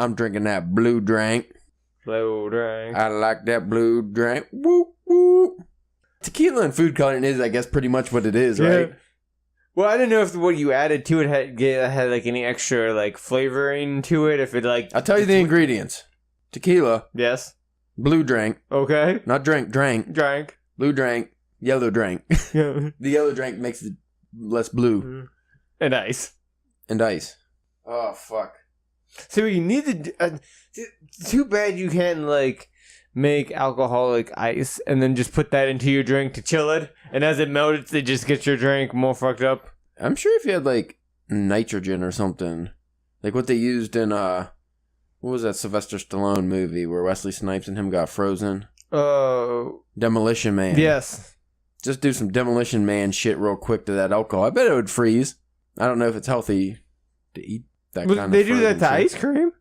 I'm drinking that blue drink. Blue drink. I like that blue drink. Woo, woo. Tequila and food coloring is, I guess, pretty much what it is, right? Well, I didn't know if what you added to it had like any extra like flavoring to it. If it like, I'll tell you the ingredients: tequila, yes, blue drink, okay, not drink, drank, blue drink, yellow drink. The yellow drink makes it less blue, and ice. Oh fuck! So you need to. Too bad you can't like make alcoholic ice and then just put that into your drink to chill it, and as it melts, it just gets your drink more fucked up. I'm sure if you had like nitrogen or something, like what they used in what was that Sylvester Stallone movie where Wesley Snipes and him got frozen? Demolition Man. Yes. Just do some Demolition Man shit real quick to that alcohol. I bet it would freeze. I don't know if it's healthy to eat that kind of. They do that to shit. ice cream.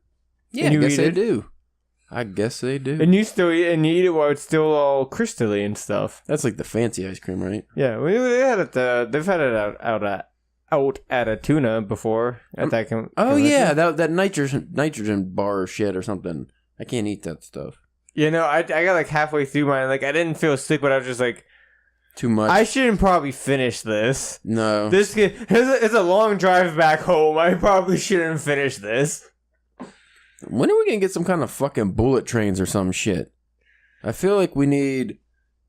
Yeah, I guess they do. I guess they do. And you still eat, and you eat it while it's still all crystally and stuff. That's like the fancy ice cream, right? Yeah, they had it. They've had it out at a tuna before at that. Oh yeah, that nitrogen bar shit or something. I can't eat that stuff. You know, I got like halfway through mine. Like I didn't feel sick, but I was just like, too much. I shouldn't probably finish this. No, it's a long drive back home. I probably shouldn't finish this. When are we gonna get some kind of fucking bullet trains or some shit? I feel like we need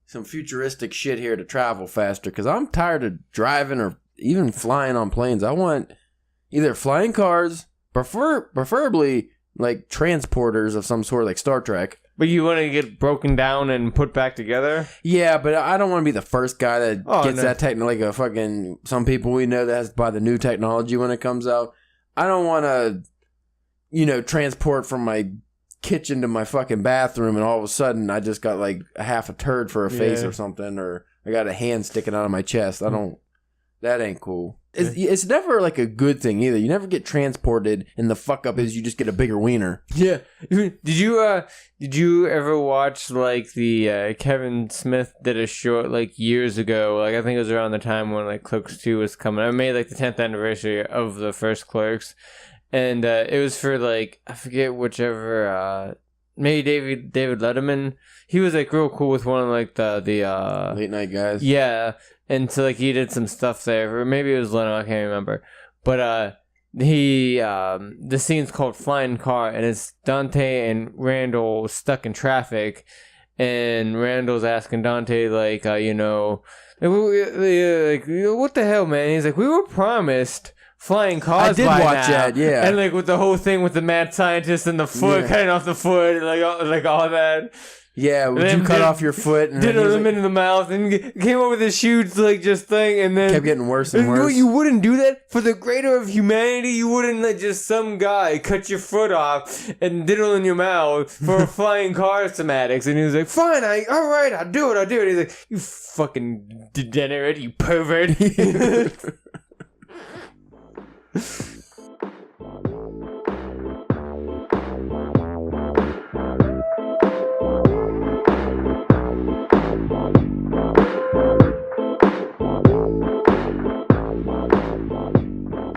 some futuristic shit here to travel faster, because I'm tired of driving or even flying on planes. I want either flying cars, preferably like transporters of some sort, like Star Trek. But you want to get broken down and put back together? Yeah, but I don't want to be the first guy that gets that like a fucking, some people we know that has to buy the new technology when it comes out. I don't want to, transport from my kitchen to my fucking bathroom and all of a sudden I just got like a half a turd for a face or something, or I got a hand sticking out of my chest. That ain't cool. It's never like a good thing either. You never get transported, and the fuck up is you just get a bigger wiener. Yeah. Did you ever watch like the Kevin Smith did a short like years ago? Like I think it was around the time when like Clerks 2 was coming. I made like the 10th anniversary of the first Clerks, and it was for like I forget whichever maybe David Letterman. He was like real cool with one of like the late night guys. Yeah. And so, like, he did some stuff there. Or maybe it was Leno, I can't remember. But the scene's called Flying Car, and it's Dante and Randall stuck in traffic. And Randall's asking Dante, like, what the hell, man? He's like, we were promised flying cars. I did watch that, yeah. And, like, with the whole thing with the mad scientist and the foot, cutting off the foot, and, like all that. Yeah, would you cut off your foot? And did him in the mouth and came up with this huge just thing, and then kept getting worse and worse. You wouldn't do that for the greater of humanity. You wouldn't let just some guy cut your foot off and diddle in your mouth for flying car schematics. And he was like, "Fine, all right, I'll do it." He's like, "You fucking degenerate, you pervert."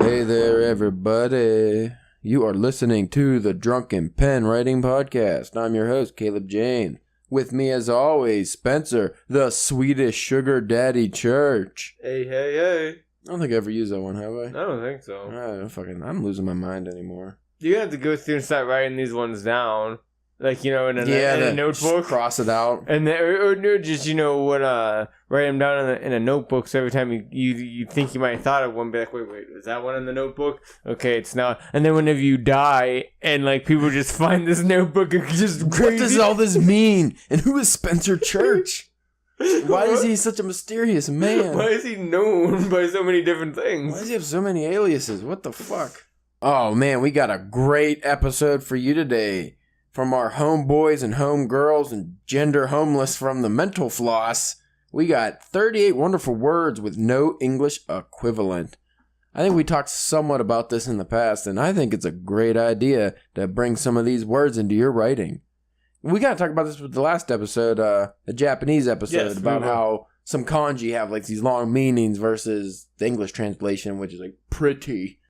Hey there, everybody. You are listening to the Drunken Pen Writing Podcast. I'm your host, Caleb Jane. With me, as always, Spencer, the Swedish Sugar Daddy Church. Hey. I don't think I ever used that one, have I? I don't think so. I'm losing my mind anymore. You have to go through and start writing these ones down. Like, in a notebook. Cross it out. And then, or just, write them down in a notebook, so every time you think you might have thought of one, be like, wait, is that one in the notebook? Okay, it's not. And then whenever you die, and, like, people just find this notebook, it's just crazy. What does all this mean? And who is Spencer Church? Why is he such a mysterious man? Why is he known by so many different things? Why does he have so many aliases? What the fuck? Oh, man, we got a great episode for you today. From our homeboys and homegirls and gender homeless from the mental floss, we got 38 wonderful words with no English equivalent. I think we talked somewhat about this in the past, and I think it's a great idea to bring some of these words into your writing. We got to talk about this with the last episode, the Japanese episode, about how some kanji have like these long meanings versus the English translation, which is like pretty.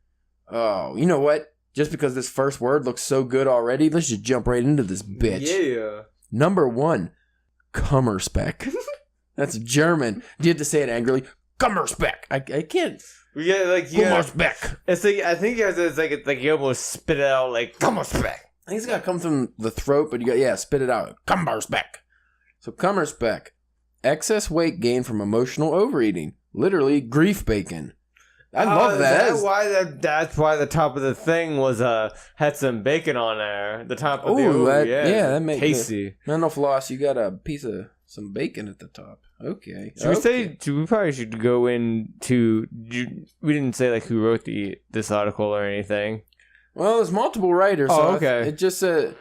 Oh, you know what? just because this first word looks so good already, let's just jump right into this bitch. Yeah. Number 1, Kummerspeck. That's German. You have to say it angrily. Kummerspeck. I can't. Yeah, like Kummerspeck. It's like I think it's like you almost spit it out like Kummerspeck. I think it's got to come from the throat, but you got spit it out. Kummerspeck. So Kummerspeck. Excess weight gained from emotional overeating. Literally grief bacon. I love that. That's why the top of the thing was had some bacon on there. The top of that makes tasty. Mental floss. You got a piece of some bacon at the top. Okay. We probably should go into. We didn't say like who wrote this article or anything. Well, there's multiple writers. Oh, okay. It just said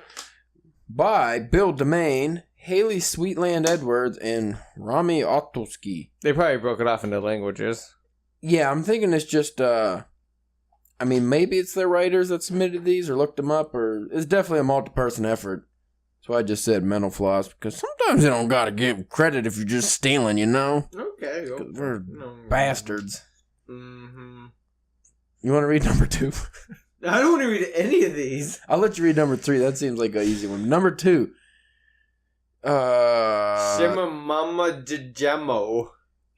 by Bill Domain, Haley Sweetland Edwards, and Rami Otulski. They probably broke it off into languages. Yeah, I'm thinking it's just, maybe it's their writers that submitted these or looked them up, or it's definitely a multi-person effort. That's why I just said mental floss, because sometimes you don't gotta give credit if you're just stealing, you know? Okay. We're bastards. Mm-hmm. You want to read number 2? I don't want to read any of these. I'll let you read number 3. That seems like an easy one. Number 2. Shimamama Djamo.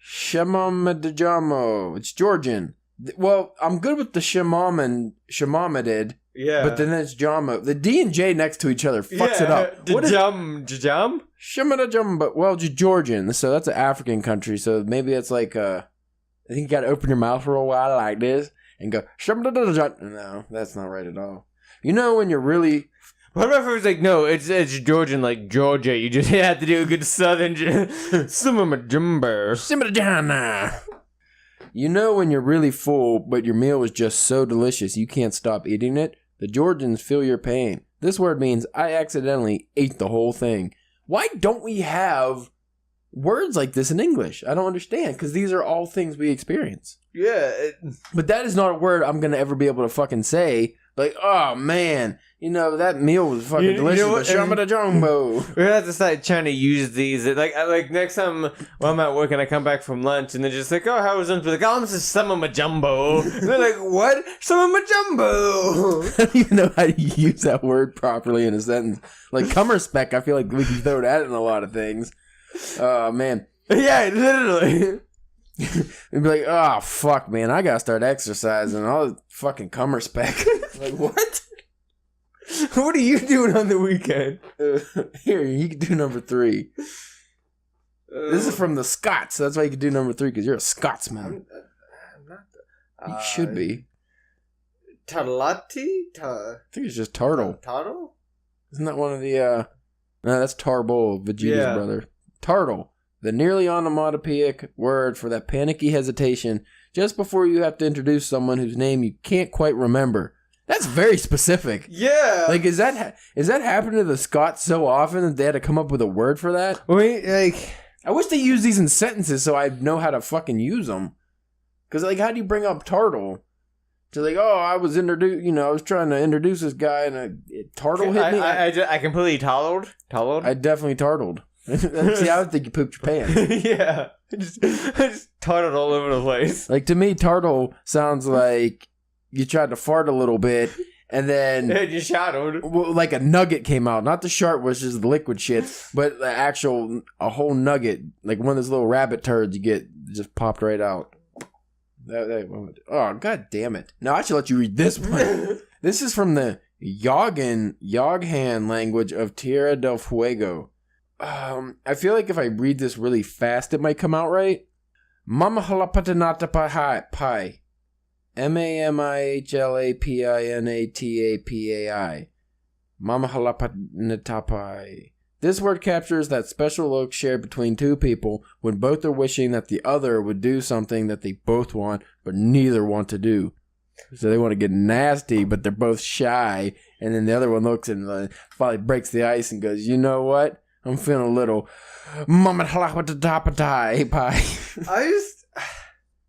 Shemamadjamo. It's Georgian. Well, I'm good with the Shemamadid. Yeah. But then it's Jamo. The D and J next to each other fucks it up. Jam? Shemadajum, but well, just Georgian. So that's an African country. So maybe it's like I think you gotta open your mouth for a while like this and go Shemadajum. No, that's not right at all. You know when you're really. What about if it was like, no, it's Georgian, like Georgia. You just have to do a good southern... Simmadajana. You know when you're really full, but your meal was just so delicious you can't stop eating it? The Georgians feel your pain. This word means I accidentally ate the whole thing. Why don't we have words like this in English? I don't understand, because these are all things we experience. Yeah. But that is not a word I'm going to ever be able to fucking say. Like, oh, man, that meal was fucking delicious, but Shambada-jumbo. We're going to have to start trying to use these. Like next time when I'm at work and I come back from lunch and they're just like, oh, how was lunch? Like, oh, this is some of my jumbo. And they're like, what? Some of my jumbo. I don't even know how to use that word properly in a sentence. Like, Kummerspeck, I feel like we can throw that in a lot of things. Oh, man. Yeah, literally. We'd be like, oh, fuck, man, I gotta start exercising. All fucking Kummerspeck. Like, what? What are you doing on the weekend? Here, you can do number 3. This is from the Scots. That's why you can do number 3, because you're a Scotsman. I'm not. You should be. Tarlati? I think it's just Turtle. Turtle? Isn't that one of the, No, that's Tarbol, Vegeta's brother. Turtle. The nearly onomatopoeic word for that panicky hesitation just before you have to introduce someone whose name you can't quite remember. That's very specific. Yeah. Like, is that happening to the Scots so often that they had to come up with a word for that? Wait, like... I wish they used these in sentences so I know how to fucking use them. Because, like, how do you bring up Turtle? To like, oh, I was I was trying to introduce this guy and Turtle hit me. I completely toddled. I definitely tartled. See, I would think you pooped your pants. Yeah. I just tartled all over the place. Like, to me, tartle sounds like you tried to fart a little bit, and then... And you shadowed. Well, like a nugget came out. Not the shark, which is the liquid shit, but a whole nugget. Like one of those little rabbit turds you get, just popped right out. Oh, god damn it. No, I should let you read this one. This is from the Yoghan language of Tierra del Fuego. I feel like if I read this really fast, it might come out right. Mama halapatanata pai. Mamihlapanatapai. Mama halapatanatapai. This word captures that special look shared between two people when both are wishing that the other would do something that they both want, but neither want to do. So they want to get nasty, but they're both shy. And then the other one looks and finally breaks the ice and goes, you know what? I'm feeling a little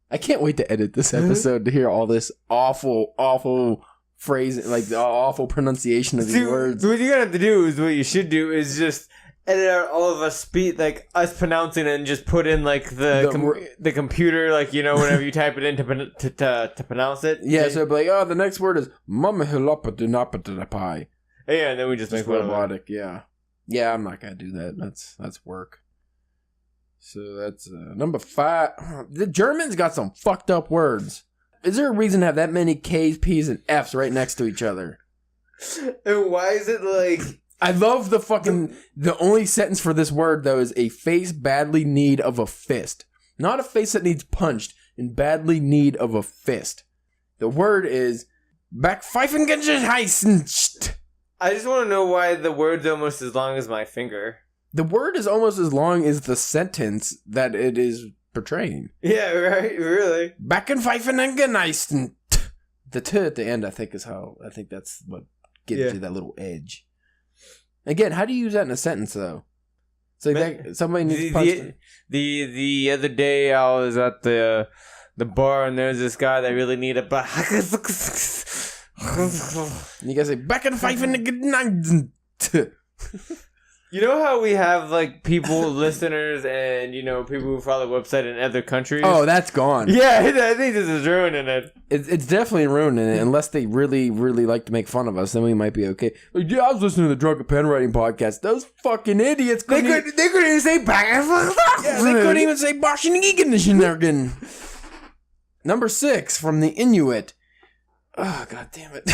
I can't wait to edit this episode to hear all this awful phrase, like the awful pronunciation of these words. What you gotta have to do is what you should do is just And then all of us speak, like, us pronouncing it and just put in, like, the computer, like, you know, whenever you type it in to pronounce it. Yeah, so it'd be like, the next word is mamahilopadunapadunapai. Yeah, and then we just make robotic, yeah. Yeah, I'm not going to do that. That's work. So that's number 5. The Germans got some fucked up words. Is there a reason to have that many K's, P's, and F's right next to each other? And why is it like... I love the only sentence for this word, though, is a face badly need of a fist. Not a face that needs punched, in badly need of a fist. The word is backpfeifengenheisen. I just want to know why the word's almost as long as my finger. The word is almost as long as the sentence that it is portraying. Yeah, right? Really? Backpfeifengenheisen. The t at the end, I think that's what gives you that little edge. Again, how do you use that in a sentence, though? It's like somebody needs to punch the other day, I was at the bar, and there's this guy that really needed a... You guys say, Backpfeifengenheisen. You know how we have, like, people, listeners, and, you know, people who follow the website in other countries? Oh, that's gone. Yeah, I think this is ruining it. It's definitely ruining it, unless they really, really like to make fun of us, then we might be okay. Like, yeah, I was listening to the Drunken Pen Writing Podcast. Those fucking idiots They couldn't even say yeah, they couldn't even say Boschenigenigen. Number 6, from the Inuit. Oh, god damn it.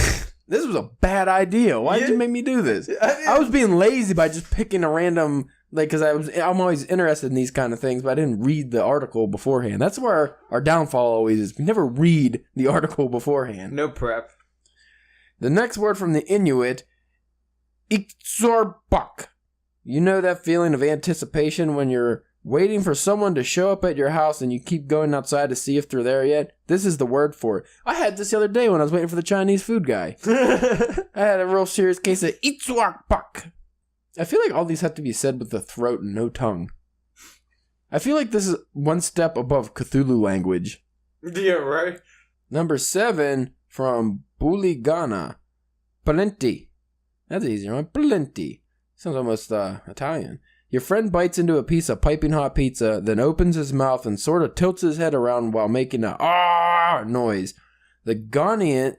This was a bad idea. Why did you make me do this? I was being lazy by just picking a random, like, because I'm always interested in these kind of things, but I didn't read the article beforehand. That's where our downfall always is. We never read the article beforehand. No prep. The next word from the Inuit, Ikzorbak. You know that feeling of anticipation when you're waiting for someone to show up at your house and you keep going outside to see if they're there yet? This is the word for it. I had this the other day when I was waiting for the Chinese food guy. I had a real serious case of Ikzorbak. I feel like all these have to be said with the throat and no tongue. I feel like this is one step above Cthulhu language. Yeah, right. Number 7 from Buligana. Plenty. That's an easier one. Plenty. Sounds almost Italian. Your friend bites into a piece of piping hot pizza, then opens his mouth and sort of tilts his head around while making a noise. The Ghanaian,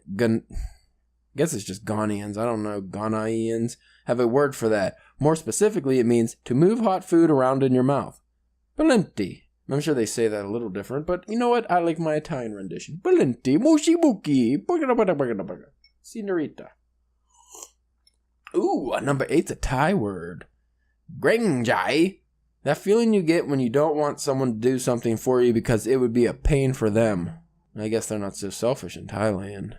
guess it's just Ghanaians, I don't know, Ghanaians, have a word for that. More specifically, it means to move hot food around in your mouth. Plenty. I'm sure they say that a little different, but you know what? I like my Italian rendition. Plenty. Mushi buki. Senorita. Ooh, number 8's a Thai word. Grengjai. That feeling you get when you don't want someone to do something for you because it would be a pain for them. I guess they're not so selfish in Thailand.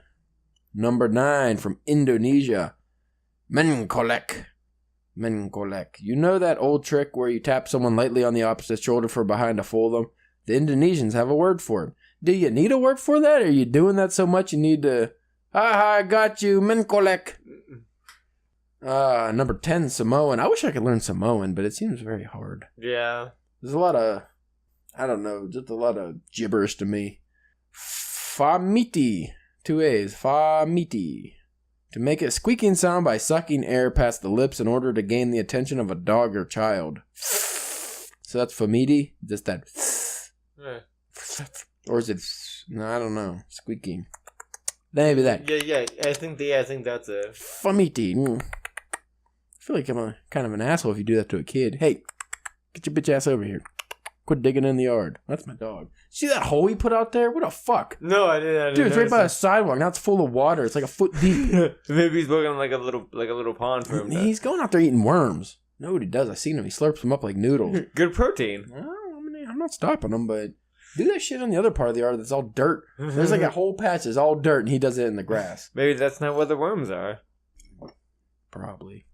Number 9 from Indonesia. Menkolek. Menkolek. You know that old trick where you tap someone lightly on the opposite shoulder from behind to fool them? The Indonesians have a word for it. Do you need a word for that? Or are you doing that so much you need to... I got you. Menkolek. Number 10, Samoan. I wish I could learn Samoan, but it seems very hard. Yeah. There's a lot of, I don't know, just a lot of gibberish to me. Famiti. 2 A's. Famiti. To make a squeaking sound by sucking air past the lips in order to gain the attention of a dog or child. So that's famiti? Just that. Yeah. Or is it, no, I don't know. Squeaking. Maybe that. Yeah. I think that's it. Famiti. I feel like I'm kind of an asshole if you do that to a kid. Hey, get your bitch ass over here. Quit digging in the yard. That's my dog. See that hole he put out there? What the fuck? No, I didn't. Dude, it's right by a sidewalk. Now it's full of water. It's like a foot deep. Maybe he's looking like a little pond for him. He's going out there eating worms. No, what he does. I've seen him. He slurps them up like noodles. Good protein. I'm not stopping him, but do that shit on the other part of the yard that's all dirt. There's like a whole patch that's all dirt, and he does it in the grass. Maybe that's not where the worms are. Probably.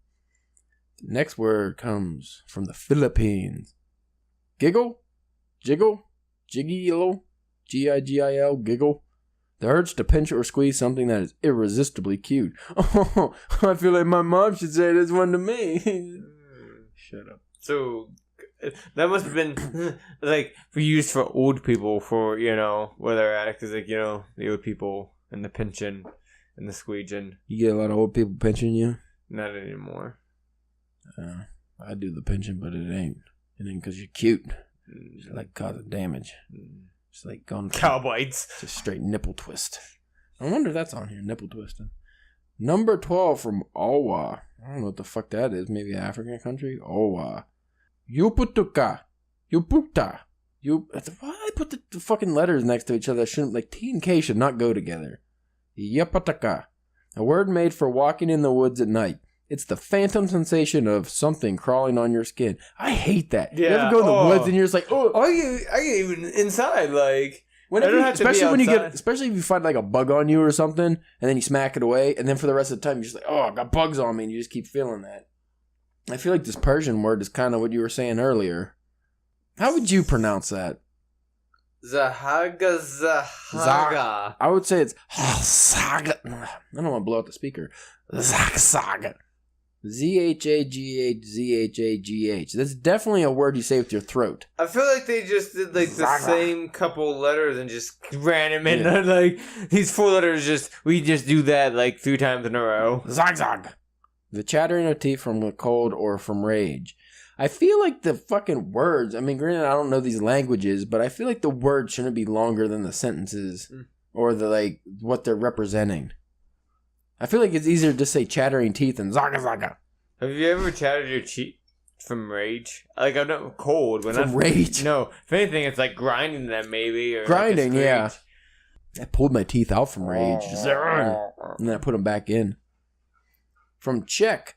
Next word comes from the Philippines. Giggle? Jiggle? Jiggy-yellow? G-I-G-I-L? Giggle? The urge to pinch or squeeze something that is irresistibly cute. Oh, I feel like my mom should say this one to me. Shut up. So, that must have been, like, used for old people for, you know, where they're at. Because, like, you know, the old people and the pinching and the squeeging. You get a lot of old people pinching you? Not anymore. I do the pinching, but it ain't because you're cute. It's like causing damage. It's like going cow bites. Just straight nipple twist. I wonder if that's on here. Nipple twisting. Number 12 from Owa. I don't know what the fuck that is. Maybe an African country. Owa. Yuputuka. Yuputa. Why I put the fucking letters next to each other? Shouldn't, like, T and K should not go together. Yapataka. A word made for walking in the woods at night. It's the phantom sensation of something crawling on your skin. I hate that. Yeah. You ever go in the woods and you're just like, oh. I get even inside, like. Especially if you find like a bug on you or something, and then you smack it away, and then for the rest of the time you're just like, oh, I got bugs on me, and you just keep feeling that. I feel like this Persian word is kind of what you were saying earlier. How would you pronounce that? Zahaga. I would say it's Zaga. I don't want to blow out the speaker. Zaga. Zhaghzhagh. That's definitely a word you say with your throat. I feel like they just did like the same couple letters and just ran them in. Yeah. Like these 4 letters, we just do that like 3 times in a row. Zag. The chattering of teeth from the cold or from rage. I feel like the fucking words, I mean, granted, I don't know these languages, but I feel like the words shouldn't be longer than the sentences or the, like, what they're representing. I feel like it's easier to say chattering teeth than zaga. Have you ever chattered your teeth from rage? Like, I'm not cold. But from rage? No. If anything, it's like grinding them, maybe. Or grinding, like yeah. I pulled my teeth out from rage. And then I put them back in. From Czech.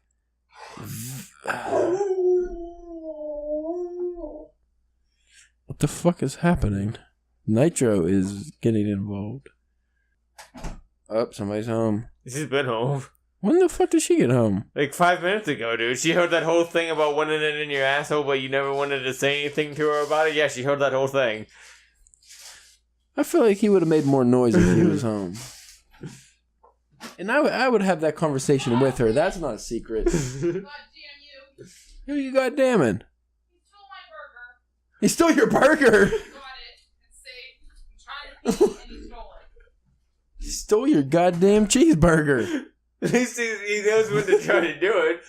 What the fuck is happening? Nitro is getting involved. Oh, somebody's home. She's been home. When the fuck did she get home? Like 5 minutes ago, dude. She heard that whole thing about wanting it in your asshole, but you never wanted to say anything to her about it. Yeah, she heard that whole thing. I feel like he would have made more noise if he was home. And I would have that conversation with her. That's not a secret. God damn you. Who you goddamming? He stole your burger. He got it. It's safe. I'm trying to feed and he stole it. He stole your goddamn cheeseburger. At least he knows when to try to do it.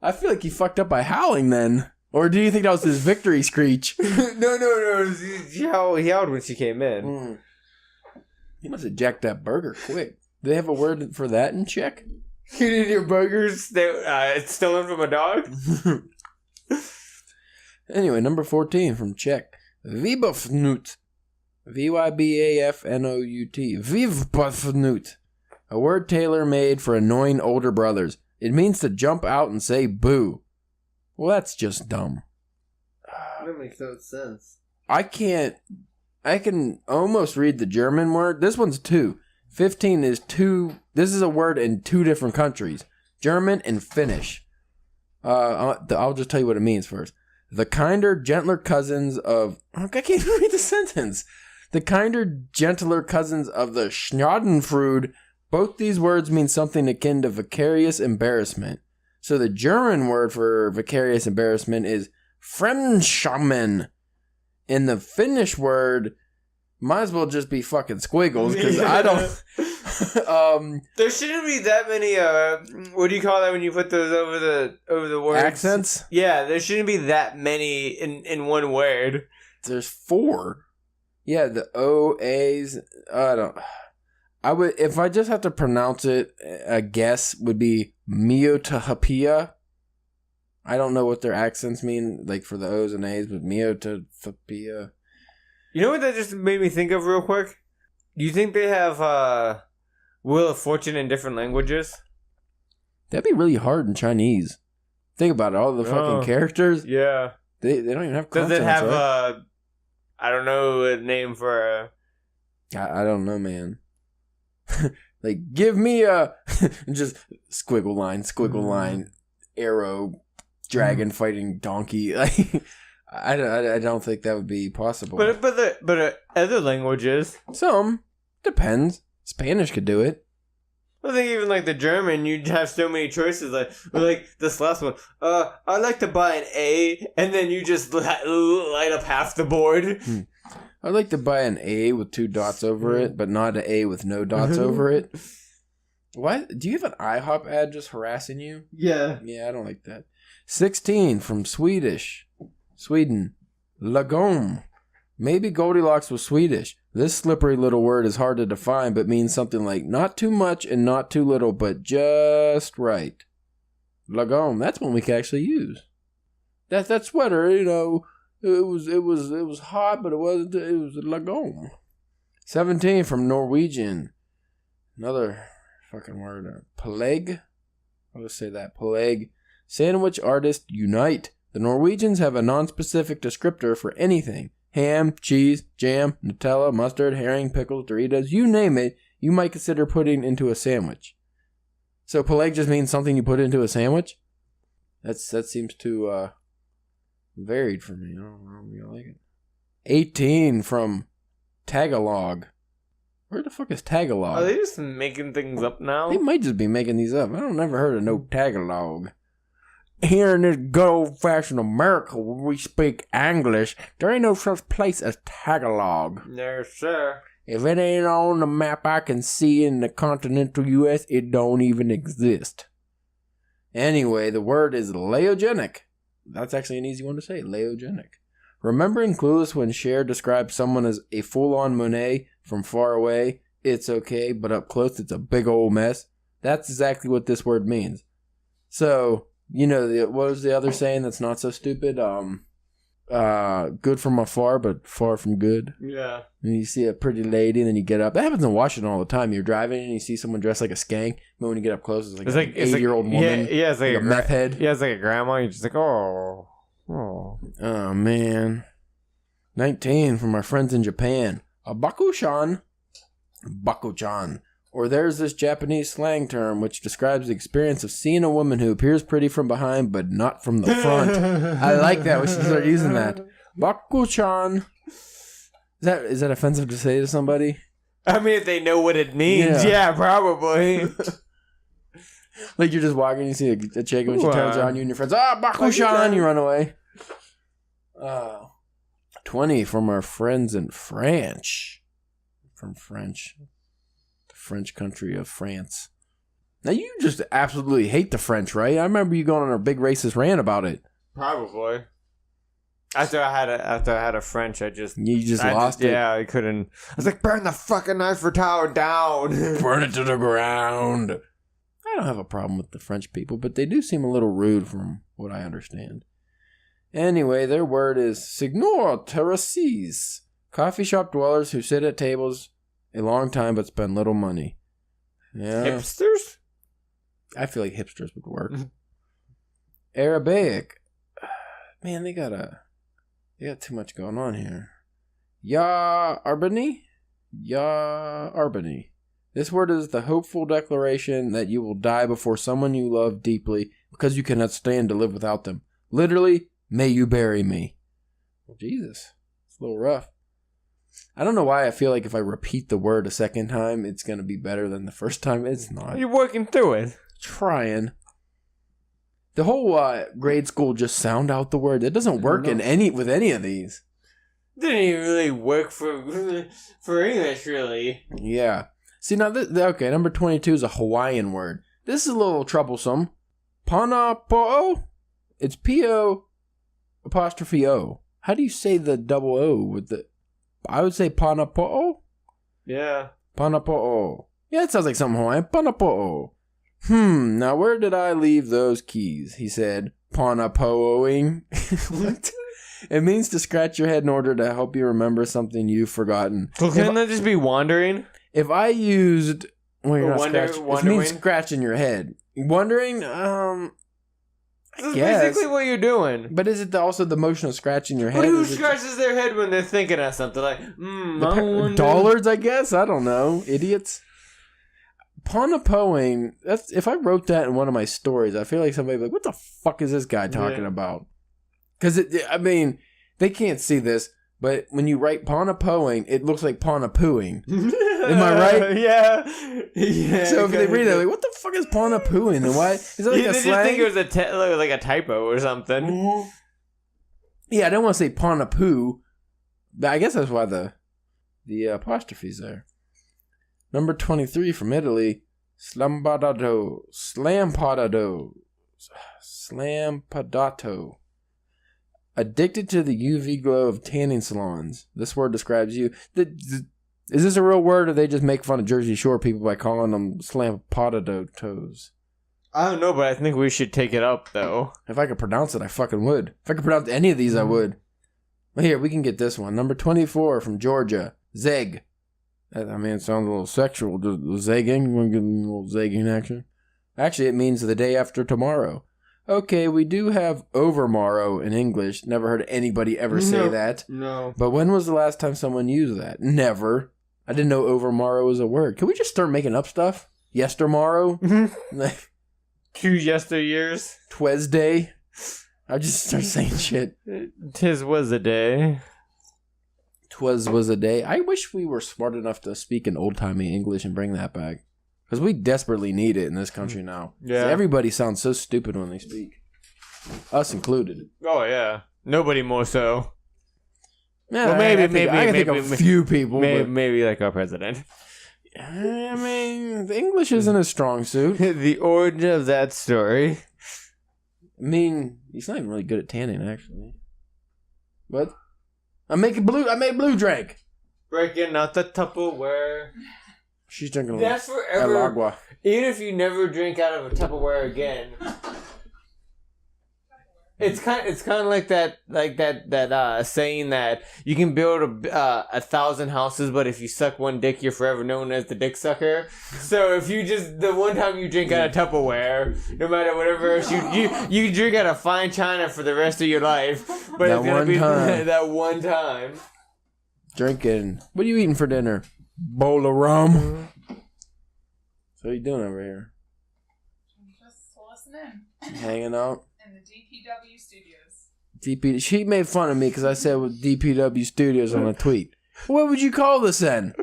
I feel like he fucked up by howling then. Or do you think that was his victory screech? No. He howled when she came in. He must have jacked that burger quick. Do they have a word for that in Czech? You did your burgers stolen from a dog? Anyway, number 14 from Czech. Vybafnut. Vybafnout. Vybafnut. A word tailor-made for annoying older brothers. It means to jump out and say boo. Well, that's just dumb. That makes no sense. I can almost read the German word. This one's 2. 15 is 2. This is a word in 2 different countries. German and Finnish. I'll just tell you what it means first. The kinder, gentler cousins of... I can't even read the sentence. The kinder, gentler cousins of the Schadenfreude. Both these words mean something akin to vicarious embarrassment. So the German word for vicarious embarrassment is Fremdschämen. And the Finnish word might as well just be fucking squiggles, because I don't... there shouldn't be that many, what do you call that when you put those over the words? Accents? Yeah, there shouldn't be that many in one word. There's 4. Yeah, the O-A's, I would, if I just have to pronounce it, a guess would be Miotahapia. I don't know what their accents mean, like for the O's and A's, but Miotahapia. You know what that just made me think of real quick? Do you think they have Wheel of Fortune in different languages? That'd be really hard in Chinese. Think about it, all the fucking characters. Yeah. They don't even have consonants. Does it have I don't know, a name for I don't know, man. Like, give me a... just squiggle line, arrow, dragon fighting donkey. Like, I don't think that would be possible. But other languages... Some. Depends. Spanish could do it. I think even like the German, you'd have so many choices. Like this last one. I'd like to buy an A, and then you just light up half the board. I'd like to buy an A with 2 dots over it, but not an A with no dots over it. What? Do you have an IHOP ad just harassing you? Yeah. Yeah, I don't like that. 16 from Sweden. Lagom. Maybe Goldilocks was Swedish. This slippery little word is hard to define, but means something like not too much and not too little, but just right. Lagom. That's one we can actually use. That sweater, you know, it was hot, but it was lagom. 17 from Norwegian. Another fucking word. Peleg. I'll just say that. Peleg. Sandwich artists unite. The Norwegians have a non-specific descriptor for anything. Ham, cheese, jam, Nutella, mustard, herring, pickles, Doritos, you name it, you might consider putting into a sandwich. So Peleg just means something you put into a sandwich? That seems too varied for me. I don't really like it. 18 from Tagalog. Where the fuck is Tagalog? Are they just making things up now? They might just be making these up. I don't never heard of no Tagalog. Here in this good old-fashioned America where we speak English, there ain't no such place as Tagalog. No, sir. If it ain't on the map I can see in the continental U.S., it don't even exist. Anyway, the word is leogenic. That's actually an easy one to say, leogenic. Remember in Clueless when Cher describes someone as a full-on Monet from far away? It's okay, but up close it's a big old mess. That's exactly what this word means. So... You know, what was the other saying that's not so stupid? Good from afar, but far from good. Yeah. And you see a pretty lady, and then you get up. That happens in Washington all the time. You're driving, and you see someone dressed like a skank. But when you get up close, it's like an 80-year-old woman. Yeah, it's like a meth head. Yeah, it's like a grandma. You're just like, oh. Oh, man. 19 from our friends in Japan. A bakuchan. Bakuchan. Or there's this Japanese slang term which describes the experience of seeing a woman who appears pretty from behind but not from the front. I like that. We should start using that. Baku-chan. Is that offensive to say to somebody? I mean, if they know what it means, yeah probably. Like you're just walking, you see a chick, and when she turns on you and your friends, Baku-chan, you run away. 20 from our friends in French. From French. French country of France. Now you just absolutely hate the French, right? I remember you going on a big racist rant about it. Probably. After I had a French, I just lost it. Yeah, I couldn't. I was like, burn the fucking Eiffel Tower down, burn it to the ground. I don't have a problem with the French people, but they do seem a little rude, from what I understand. Anyway, their word is Signor Terraces, coffee shop dwellers who sit at tables a long time but spend little money. Yeah. Hipsters? I feel like hipsters would work. Arabic. Man, they got too much going on here. Ya Arbani? This word is the hopeful declaration that you will die before someone you love deeply because you cannot stand to live without them. Literally, may you bury me. Well, Jesus. It's a little rough. I don't know why I feel like if I repeat the word a second time, it's going to be better than the first time. It's not. You're working through it. Trying. The whole grade school just sound out the word. It doesn't work with any of these. Didn't even really work for English, really. Yeah. See, now, okay, number 22 is a Hawaiian word. This is a little troublesome. Panapo'o? It's P-O apostrophe O. How do you say the double O with the... I would say Panapo'o. Yeah. Panapo'o. Yeah, it sounds like something Hawaiian. Panapo'o. Now where did I leave those keys? He said, Panapo'oing. What? It means to scratch your head in order to help you remember something you've forgotten. Well, couldn't that just be wandering? If I used... Well, you're not wandering? It means scratching your head. Wondering, This is basically what you're doing. But is it also the motion of scratching your head? But who scratches their head when they're thinking of something? Like, dollars, I guess? I don't know. Idiots. Panapoing, if I wrote that in one of my stories, I feel like somebody would be like, what the fuck is this guy talking about? Because, they can't see this, but when you write Panapoing, it looks like Panapooing. Am I right? Yeah. So if they read it, like, what the fuck is Panapooing? Then why? Is that like a slang? Just think it was like a typo or something. Mm-hmm. Yeah, I don't want to say Panapoo, but I guess that's why the apostrophe's there. Number 23 from Italy, Slampadato. Slampadato. Addicted to the UV glow of tanning salons. This word describes you. Is this a real word, or they just make fun of Jersey Shore people by calling them slampadatos? I don't know, but I think we should take it up, though. If I could pronounce it, I fucking would. If I could pronounce any of these, I would. Well, here, we can get this one. Number 24 from Georgia. Zeg. I mean, it sounds a little sexual. Zegging? You want to get a little zegging action? Actually, it means the day after tomorrow. Okay, we do have overmorrow in English. Never heard anybody ever say that. No. But when was the last time someone used that? Never. I didn't know overmorrow was a word. Can we just start making up stuff? Yestermorrow? 2 yesteryears. Twesday? I just start saying shit. 'Tis was a day. 'Twas was a day. I wish we were smart enough to speak in old-timey English and bring that back. Because we desperately need it in this country now. Yeah. See, everybody sounds so stupid when they speak. Us included. Oh, yeah. Nobody more so. Yeah, Well, maybe, I can think of a few people. Maybe like our president. I mean, the English isn't a strong suit. The origin of that story. I mean, he's not even really good at tanning, actually. What? I made blue drink. Breaking out the Tupperware. She's drinking That's El forever. Agua. Even if you never drink out of a Tupperware again. It's kind of like that saying that you can build 1,000 houses, but if you suck one dick, you're forever known as the dick sucker. So if you just the one time you drink out of Tupperware, no matter whatever else you drink out of fine china for the rest of your life, but That it's gonna one be time. that one time. Drinking. What are you eating for dinner? Bowl of rum. So what are you doing over here? Just listening. Hanging out. In the DPW studios. She made fun of me because I said with DPW Studios on a tweet. What would you call this then?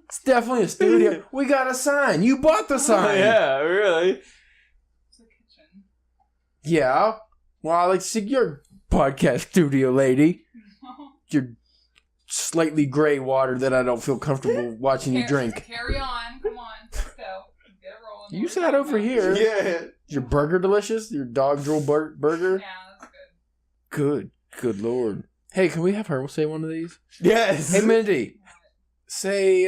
It's definitely a studio. We got a sign. You bought the sign. Yeah, really. It's a kitchen. Yeah. Well, I like to see your podcast studio, lady. Your slightly gray water that I don't feel comfortable watching you drink. Carry on. Come on. Let's go. Get it rolling. You sat over here. Yeah. Is your burger delicious? Your dog drool burger? Yeah, that's good. Good lord. Hey, can we have her say one of these? Yes. Hey, Mindy. Say,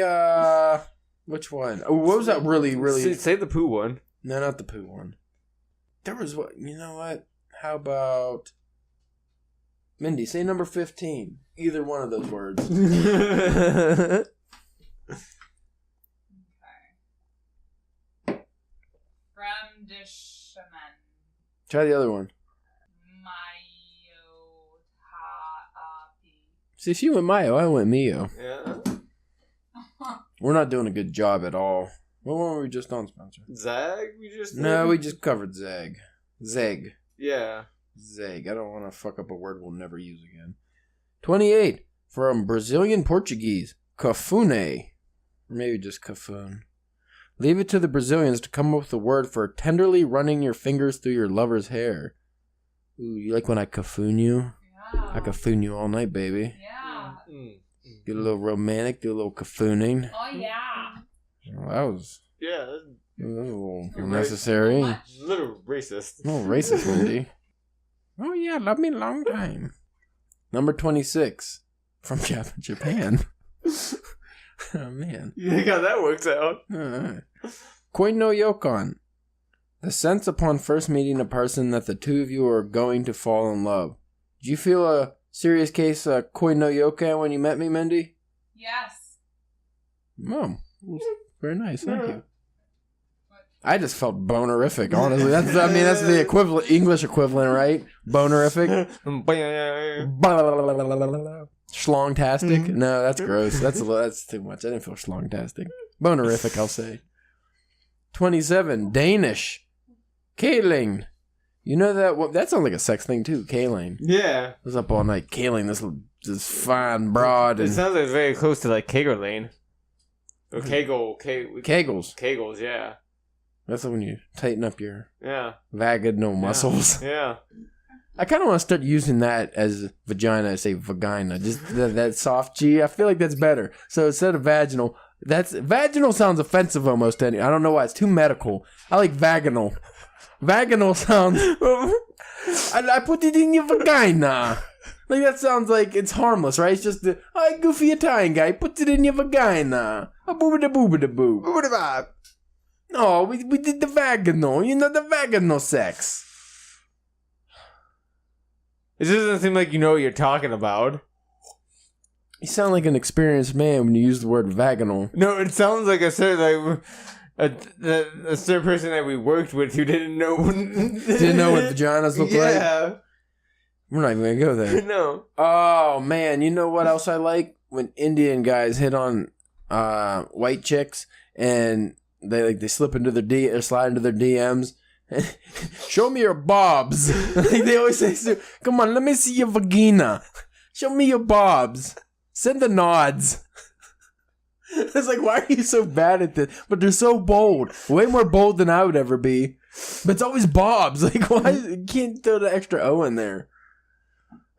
which one? Oh, what was that really? Say the poo one. No, not the poo one. There was what? You know what? How about Mindy? Say number 15. Either one of those words. Okay. Remdishman. Try the other one. See, she went Mayo. I went Mio. Yeah. We're not doing a good job at all. What one were we just on, Spencer? Zag? No, we just covered Zeg. Zeg. Yeah. Zeg. I don't want to fuck up a word we'll never use again. 28. From Brazilian Portuguese. Cafune. Or maybe just cafune. Leave it to the Brazilians to come up with a word for tenderly running your fingers through your lover's hair. Ooh, you like when I cafune you? Yeah. I cafune you all night, baby. Yeah. Get a little romantic, do a little cafooning. Oh, yeah. Well, that was Yeah. a little You're unnecessary. right. A little racist. A little racist, Wendy. Oh, yeah, love me a long time. Number 26. From Japan. Oh, man. You think how that works out? Alright. Koi no yokon. The sense upon first meeting a person that the two of you are going to fall in love. Did you feel a serious case of koi no yokan when you met me, Mindy? Yes. Oh, very nice, thank you. I just felt bonerific, honestly. That's the equivalent, English equivalent, right? Bonerific. Schlongtastic? No, that's gross. That's too much. I didn't feel schlongtastic. Bonerific, I'll say. 27. Danish. Kaling. You know that sounds like a sex thing too, Kaling. Yeah. I was up all night Kaling, this fine broad. It And sounds like very close to like Kegerlane. Or Kegels. Kegels. Yeah. That's when you tighten up your Yeah. vaginal muscles. Yeah. I kind of want to start using that as vagina. I say vagina. Just that soft G. I feel like that's better. So instead of vaginal, Vaginal sounds offensive almost. I don't know why. It's too medical. I like vaginal. Vaginal sounds... I put it in your vagina. Like, that sounds like it's harmless, right? It's just the, goofy Italian guy, puts it in your vagina. A boobada-boobada-boo. Boobada-bop. No, we did the vaginal. You know, the vaginal sex. It doesn't seem like you know what you're talking about. You sound like an experienced man when you use the word vaginal. No, it sounds like a certain a certain person that we worked with who didn't know what vaginas look like. Yeah, we're not even gonna go there. No. Oh man, you know what else I like? When Indian guys hit on white chicks and they slip into their or slide into their DMs. Show me your bobs. They always say, "Come on, let me see your vagina. Show me your bobs. Send the nods." It's like, why are you so bad at this? But they're so bold. Way more bold than I would ever be. But it's always bobs. Like, why? You can't throw the extra O in there.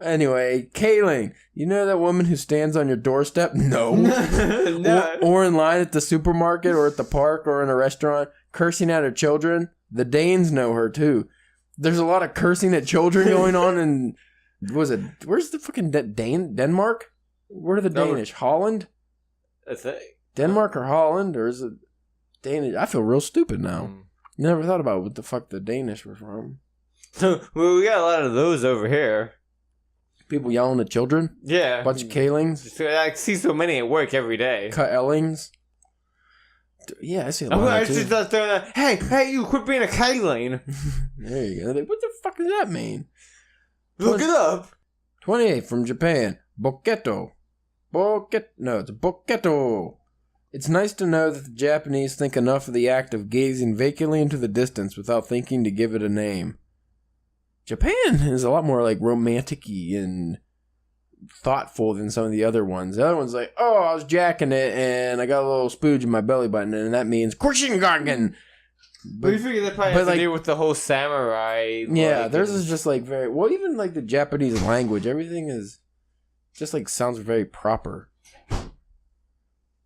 Anyway, Kayling, you know that woman who stands on your doorstep? No. No. Or in line at the supermarket or at the park or in a restaurant, cursing at her children? The Danes know her, too. There's a lot of cursing at children going on in... Where's the fucking Denmark? Where are the Danish? Holland? That's it. Denmark or Holland? Or is it Danish? I feel real stupid now. Never thought about what the fuck the Danish were from. Well, we got a lot of those over here. People yelling at children? Yeah. Bunch of Kaylings? I see so many at work every day. Cut Ellings? Yeah, I see a lot I of just thought throwing that, hey, you quit being a Kayling. There you go. What the fuck does that mean? Look it up. 28 from Japan. Boketo. It's Boketo. It's nice to know that the Japanese think enough of the act of gazing vacantly into the distance without thinking to give it a name. Japan is a lot more like romantic-y and thoughtful than some of the other ones. The other one's like, oh, I was jacking it and I got a little spooge in my belly button and that means Kushingargen. But you figure that probably has to do with the whole samurai. Yeah, theirs is just like very, well, even like the Japanese language, everything is just like sounds very proper.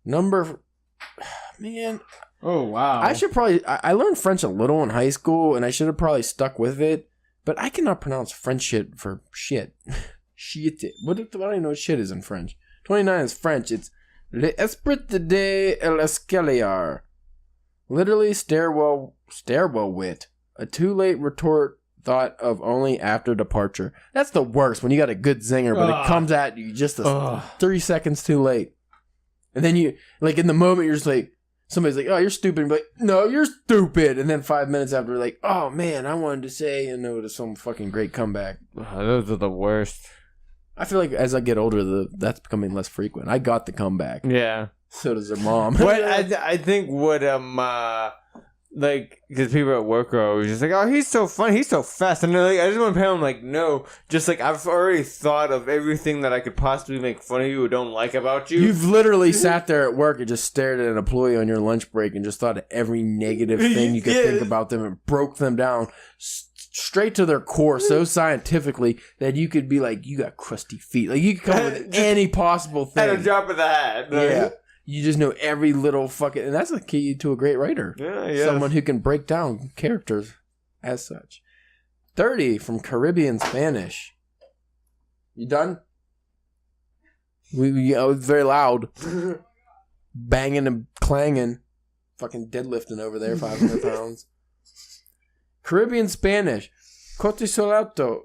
Man. Oh, wow. I learned French a little in high school and I should have probably stuck with it, but I cannot pronounce French shit for shit. Shit. I don't even know what shit is in French. 29 is French. It's l'esprit de l'escalier. Literally stairwell wit. A too late retort thought of only after departure. That's the worst when you got a good zinger, but it comes at you just 3 seconds too late. And then you, like in the moment, you're just like, somebody's like, oh, you're stupid. But like, no, you're stupid. And then 5 minutes after, like, oh man, I wanted to say, and it was some fucking great comeback. Those are the worst. I feel like as I get older, that's becoming less frequent. I got the comeback. Yeah. So does their mom. What I think what like, because people at work are always just like, oh, he's so funny, he's so fast, and they're like, I just want to pay him. Like, no, just like I've already thought of everything that I could possibly make fun of you or don't like about you. You've literally sat there at work and just stared at an employee on your lunch break and just thought of every negative thing you could think about them and broke them down straight to their core so scientifically that you could be like, you got crusty feet. Like, you could come up with any possible thing. At a drop of the hat. Right? Yeah. You just know every little fucking... And that's the key to a great writer. Yeah. Someone who can break down characters as such. 30 from Caribbean Spanish. You done? We was very loud. Banging and clanging. Fucking deadlifting over there, 500 pounds. Caribbean Spanish. Cote suelto.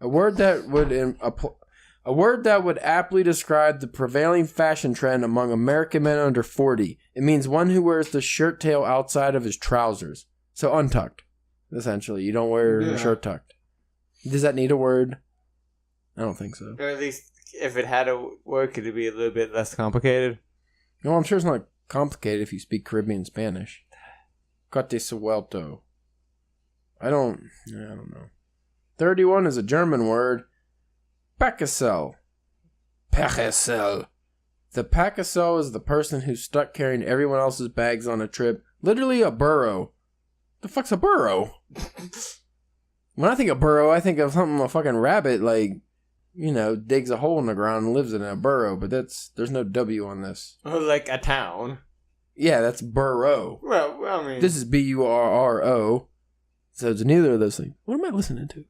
A word that would aptly describe the prevailing fashion trend among American men under 40. It means one who wears the shirt tail outside of his trousers. So untucked, essentially. You don't wear your shirt tucked. Does that need a word? I don't think so. Or at least if it had a word, could it be a little bit less complicated? No, I'm sure it's not complicated if you speak Caribbean Spanish. Cote suelto. I don't know. 31 is a German word. Pacasel. The Pacasel is the person who's stuck carrying everyone else's bags on a trip. Literally a burro. The fuck's a burro? When I think of burro, I think of something, a fucking rabbit, like digs a hole in the ground and lives in a burrow, but there's no W on this. Or like a town. Yeah, that's burrow. Well, I mean... This is B-U-R-R-O. So it's neither of those things. What am I listening to?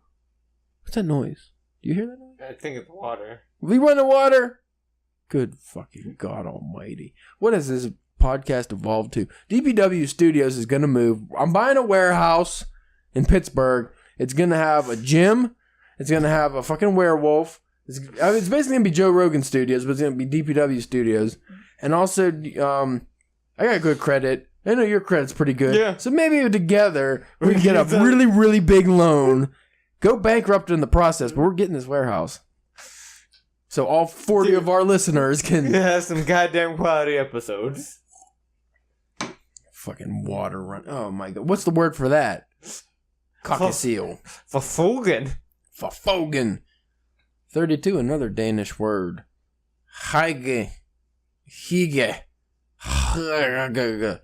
What's that noise? Do you hear that noise? I think it's water. We run the water? Good fucking God almighty. What has this podcast evolved to? DPW Studios is going to move. I'm buying a warehouse in Pittsburgh. It's going to have a gym. It's going to have a fucking werewolf. It's basically going to be Joe Rogan Studios, but it's going to be DPW Studios. And also, I got good credit. I know your credit's pretty good. Yeah. So maybe together we can get a really, really big loan. Go bankrupt in the process, but we're getting this warehouse. So all 40 of our listeners can have some goddamn quality episodes. Fucking water run. Oh my God. What's the word for that? Cockasiel. Verfogen. Verfogen. 32, another Danish word. Hygge. Hygge. Hygge.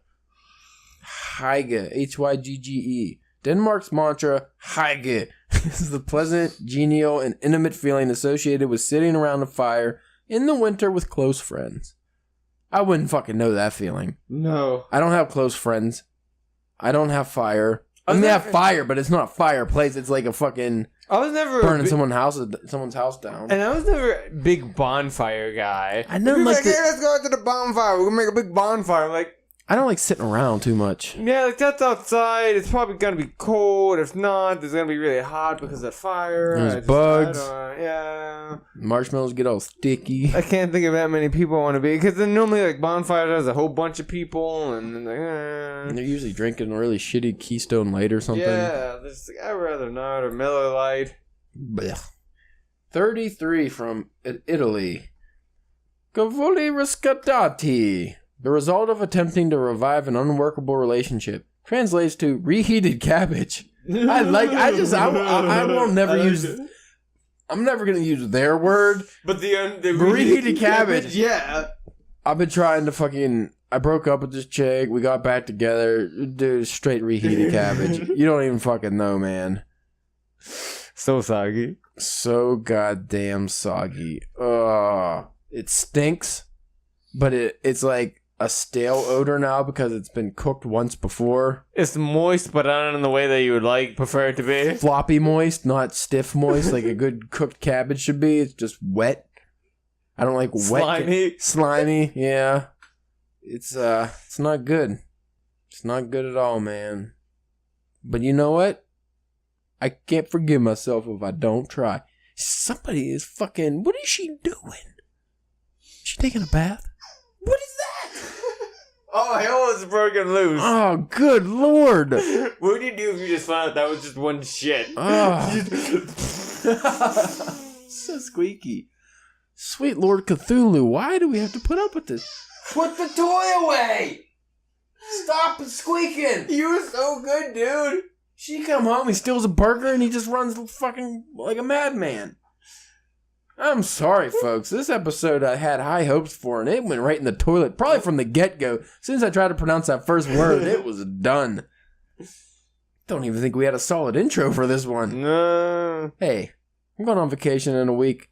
H-Y-G-G-E. Denmark's mantra, Hygge, is the pleasant, genial, and intimate feeling associated with sitting around a fire in the winter with close friends. I wouldn't fucking know that feeling. No. I don't have close friends. I don't have fire. I have fire, but it's not a fireplace. It's like a fucking... I was never burning someone's house down. And I was never a big bonfire guy. I know, like, hey, let's go out to the bonfire. We're gonna make a big bonfire. I'm like, I don't like sitting around too much. Yeah, like that's outside. It's probably gonna be cold. If not, it's gonna be really hot because of fire. There's bugs. Yeah. Marshmallows get all sticky. I can't think of that many people I want to be because then normally like bonfire has a whole bunch of people and then And they're usually drinking a really shitty Keystone Light or something. Yeah, I'd rather not or Miller Lite. Blech. 33 from Italy. Cavoli riscaldati. The result of attempting to revive an unworkable relationship translates to reheated cabbage. I will never use. I'm never gonna use their word. But the reheated cabbage. Yeah. I've been trying to I broke up with this chick. We got back together. Dude, straight reheated cabbage. You don't even fucking know, man. So soggy. So goddamn soggy. It stinks, but it's like a stale odor now because it's been cooked once before. It's moist, but not in the way that you would prefer it to be. Floppy moist, not stiff moist, like a good cooked cabbage should be. It's just wet. I don't like wet. Slimy, yeah. It's not good. It's not good at all, man. But you know what? I can't forgive myself if I don't try. Somebody is fucking... What is she doing? Is she taking a bath? What is that? Oh, hell is broken loose. Oh, good lord. What would you do if you just found out that was just one shit? Oh. So squeaky. Sweet Lord Cthulhu, why do we have to put up with this? Put the toy away! Stop squeaking! You were so good, dude. She come home, he steals a burger, and he just runs fucking like a madman. I'm sorry, folks. This episode I had high hopes for, and it went right in the toilet, probably from the get-go. As soon as I tried to pronounce that first word, it was done. Don't even think we had a solid intro for this one. No. Hey, I'm going on vacation in a week.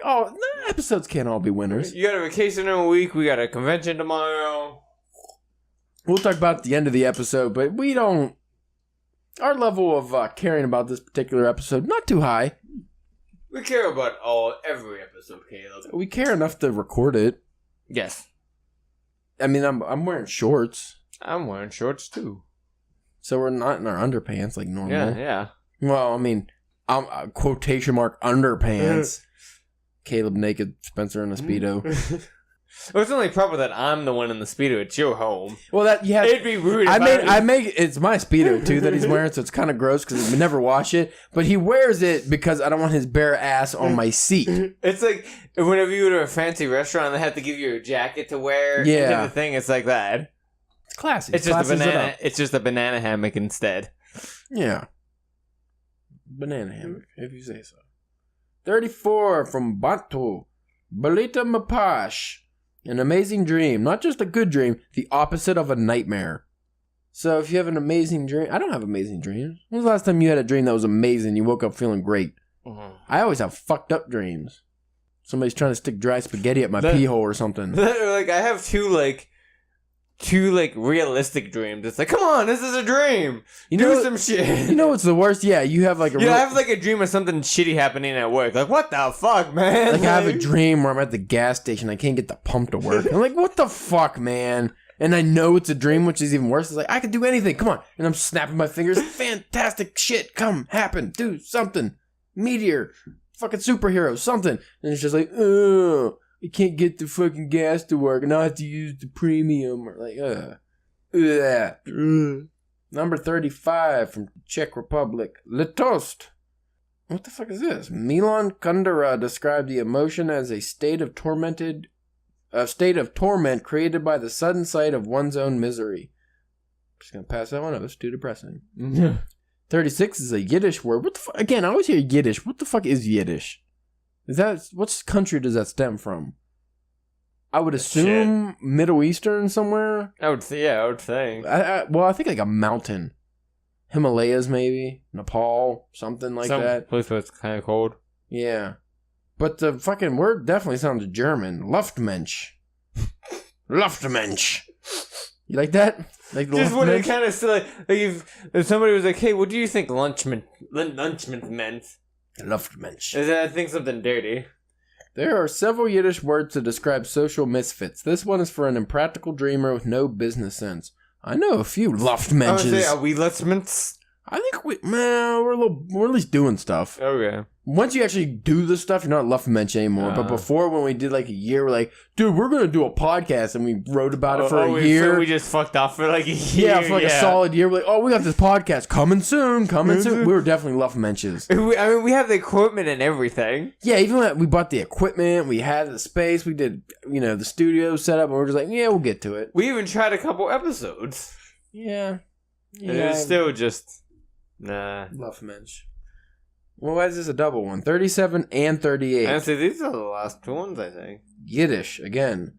Oh, no, episodes can't all be winners. You got a vacation in a week. We got a convention tomorrow. We'll talk about at the end of the episode, but we don't... Our level of caring about this particular episode, not too high. We care about every episode, Caleb. We care enough to record it. Yes. I mean, I'm wearing shorts. I'm wearing shorts, too. So we're not in our underpants like normal. Yeah. Well, I mean, I'm quotation mark underpants. Caleb naked, Spencer in a Speedo. Well, it's only proper that I'm the one in the Speedo. It's your home. Well, it'd be rude. It's my Speedo too that he's wearing, so it's kind of gross because we never wash it. But he wears it because I don't want his bare ass on my seat. It's like whenever you go to a fancy restaurant, they have to give you a jacket to wear. Yeah, the thing. It's like that. It's classy. It's just a banana. It's just a banana hammock instead. Yeah, banana hammock, if you say so. 34 from Bantu, Belita Mapash. An amazing dream. Not just a good dream, the opposite of a nightmare. So if you have an amazing dream... I don't have amazing dreams. When was the last time you had a dream that was amazing? You woke up feeling great. I always have fucked up dreams. Somebody's trying to stick dry spaghetti at my pee hole or something. Like, I have two realistic dreams. It's like, come on, this is a dream. Do some shit. You know what's the worst? Yeah, you have like I have like a dream of something shitty happening at work. Like, what the fuck, man? Like, I have a dream where I'm at the gas station. I can't get the pump to work. I'm like, what the fuck, man? And I know it's a dream, which is even worse. It's like, I can do anything. Come on. And I'm snapping my fingers. Fantastic shit. Come, happen. Do something. Meteor. Fucking superhero. Something. And it's just like, oh, I can't get the fucking gas to work. And I have to use the premium. Or like, Number 35 from Czech Republic. Litost. What the fuck is this? Milan Kundera described the emotion as a state of torment created by the sudden sight of one's own misery. Just gonna pass that one up. It's too depressing. 36 is a Yiddish word. What the fuck? Again, I always hear Yiddish. What the fuck is Yiddish? What country does that stem from? I would assume Middle Eastern somewhere. I would think. Well, I think like a mountain. Himalayas maybe. Nepal. Something like that. Place where it's kind of cold. Yeah. But the fucking word definitely sounds German. Luftmensch. Luftmensch. You like that? Like just what it kind of like if somebody was like, "Hey, what do you think lunchman meant?" Luftmensch. Is that I think something dirty? There are several Yiddish words to describe social misfits. This one is for an impractical dreamer with no business sense. I know a few Luftmensches. Are we Luftments? I think we're at least doing stuff. Okay. Once you actually do the stuff, you're not Luftmensch anymore. But before, when we did like a year, we're like, dude, we're going to do a podcast. And we wrote about it for a year. We just fucked off for like a year. Yeah, for like a solid year. We're like, oh, we got this podcast coming soon. We were definitely Luftmensches. I mean, we have the equipment and everything. Yeah, even when we bought the equipment, we had the space, we did, the studio set up, and we're just like, yeah, we'll get to it. We even tried a couple episodes. Yeah. And it's still just, nah. Luftmensch. Well, why is this a double one? 37 and 38. Honestly, these are the last two ones, I think. Yiddish, again.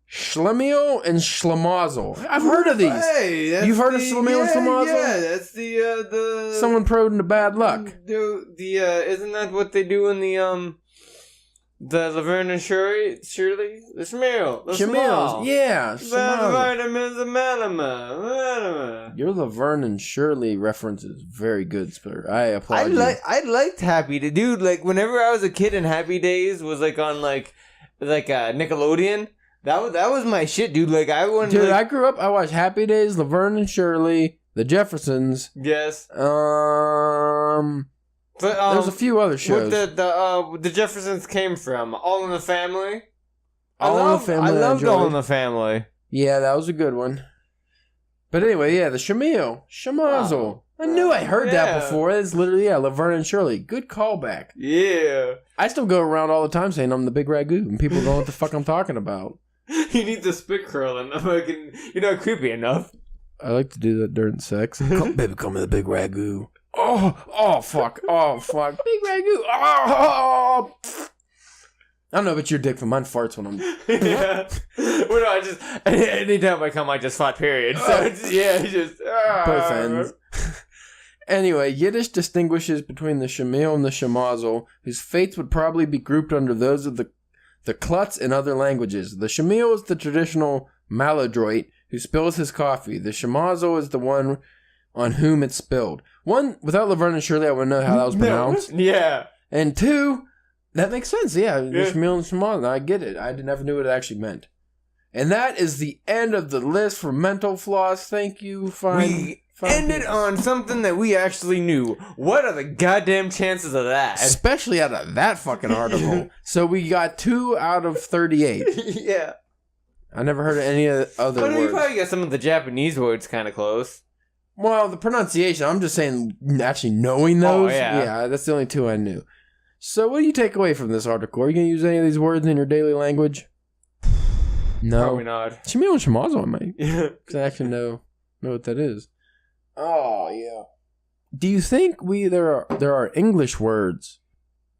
Schlemiel and Schlemazel. I've heard of these. Hey, you've heard of Schlemiel and Schlemazel? Yeah, that's the... Someone prone to bad luck. Isn't that what they do in the Laverne and Shirley? The Schlemiel. The Schlemiel. Yeah. The vitamins of Malama. Your Laverne and Shirley reference is very good, Spur. I applaud you. I liked Happy Days. Dude, like, whenever I was a kid and Happy Days was, like, on, like Nickelodeon, that was my shit, dude. Like, I wanted... Dude, I grew up, I watched Happy Days, Laverne and Shirley, The Jeffersons. Yes. But, there's a few other shows. The Jeffersons came from All in the Family. All in the Family. I loved All in the Family. Yeah, that was a good one. But anyway, yeah, the Schlemiel, Schlemazel. Oh, I knew I heard that before. It's literally, Laverne and Shirley. Good callback. Yeah. I still go around all the time saying I'm the big ragu, and people don't know what the fuck I'm talking about. You need the spit curling. You're not creepy enough. I like to do that during sex. Baby, call me the big ragu. Oh, fuck. Big ragu. Oh. I don't know about your dick, but mine farts when I'm... Yeah. Well, no, anytime I come, I just fart, period. So, both ends. Anyway, Yiddish distinguishes between the Schlemiel and the Schlemazel, whose fates would probably be grouped under those of the klutz in other languages. The Schlemiel is the traditional maladroit who spills his coffee. The Schlemazel is the one on whom it's spilled. One, without Laverne and Shirley, I wouldn't know how that was pronounced. Yeah. And two, that makes sense. Yeah, the Schlemiel and Schlemazel. I get it. I never knew what it actually meant. And that is the end of the list for mental floss. Thank you, We ended on something that we actually knew. What are the goddamn chances of that? Especially out of that fucking article. So we got 2 out of 38. Yeah. I never heard of any other words. You probably got some of the Japanese words kind of close. Well, the pronunciation, I'm just saying actually knowing those. Oh, yeah. Yeah, that's the only 2 I knew. So what do you take away from this article? Are you going to use any of these words in your daily language? No. Probably not. Schlemiel and Schlemazel, I might. Yeah. Because I actually know what that is. Oh, yeah. Do you think there are English words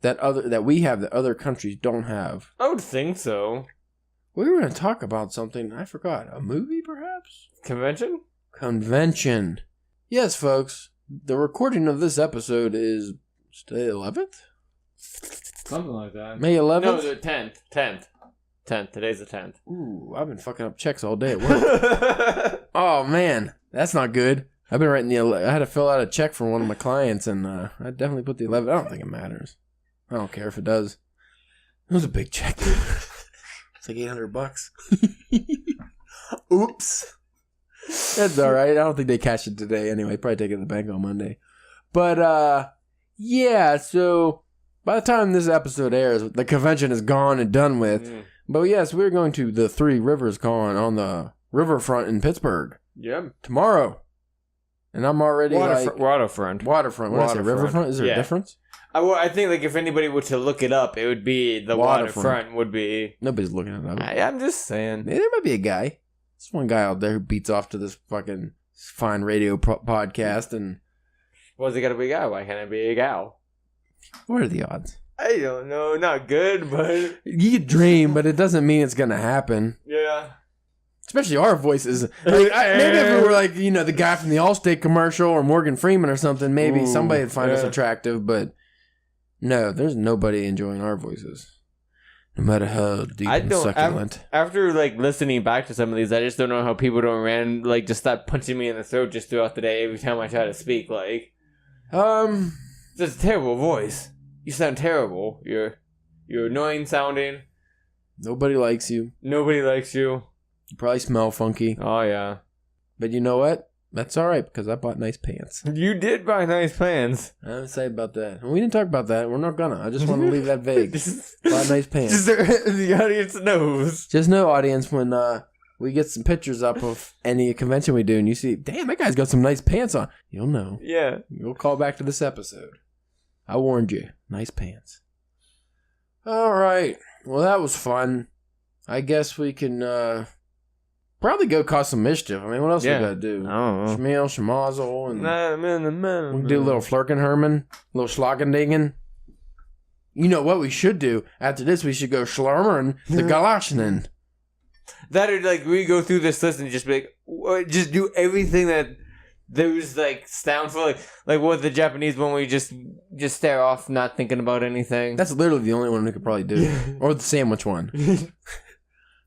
that we have that other countries don't have? I would think so. We were going to talk about something. I forgot. A movie, perhaps? Convention. Yes, folks. The recording of this episode is today 11th? Something like that. May 11th? No, the 10th. 10th. Today's the 10th. Ooh, I've been fucking up checks all day at work. Oh, man. That's not good. I've been writing I had to fill out a check for one of my clients, and I definitely put the 11th. I don't think it matters. I don't care if it does. It was a big check. It's like $800. Oops. That's all right. I don't think they cashed it today anyway. Probably take it to the bank on Monday. But, yeah, so by the time this episode airs, the convention is gone and done with. Mm. But, yes, we're going to the Three Rivers Con on the riverfront in Pittsburgh. Yep. Tomorrow. And I'm already Waterfront. When I say riverfront, is there a difference? I think like if anybody were to look it up, it would be the waterfront would be. Nobody's looking it up. I'm just saying. There might be a guy. There's one guy out there who beats off to this fucking fine radio podcast. And what's it got to be a guy? Why can't it be a gal? What are the odds? I don't know. Not good, but you could dream, but it doesn't mean it's gonna happen. Yeah. Especially our voices. Like, maybe if we were like, the guy from the Allstate commercial or Morgan Freeman or something, maybe somebody would find us attractive, but no, there's nobody enjoying our voices. No matter how deep and succulent. After listening back to some of these, I just don't know how people don't just start punching me in the throat just throughout the day every time I try to speak. That's a terrible voice. You sound terrible. You're annoying sounding. Nobody likes you. You probably smell funky. Oh, yeah. But you know what? That's all right, because I bought nice pants. You did buy nice pants. I didn't say about that. We didn't talk about that. We're not gonna. I just want to leave that vague. Buy nice pants. Just the audience knows. Just know, audience, when we get some pictures up of any convention we do, and you see, damn, that guy's got some nice pants on. You'll know. Yeah. You'll call back to this episode. I warned you. Nice pants. All right. Well, that was fun. I guess we can... probably go cause some mischief. I mean, what else we gotta do? I don't know. Schmeal, schmazel, and we can do a little Flirkenherman, a little Schlagendingen. You know what we should do? After this, we should go Schlarmern the Galashinen. That or we go through this list and just be just do everything that there's sound for like what the Japanese one where you just stare off, not thinking about anything. That's literally the only one we could probably do, or the sandwich one.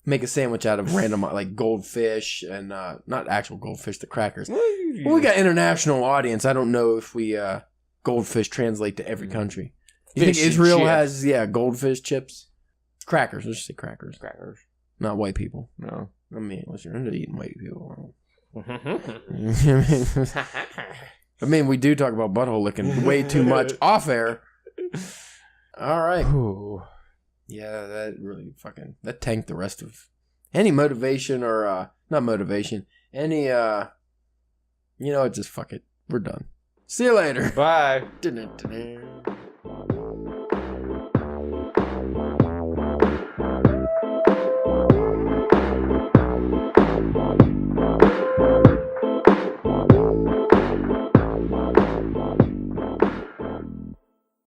Make a sandwich out of random, goldfish and not actual goldfish, the crackers. Well, we got international audience. I don't know if we goldfish translate to every country. You think Israel has goldfish chips? Crackers. Let's just say crackers. Crackers. Not white people. No. I mean, unless you're into eating white people. I mean, we do talk about butthole licking way too much off air. All right. Ooh. Yeah, that really that tanked the rest of any motivation or, not motivation, any, just fuck it. We're done. See you later. Bye.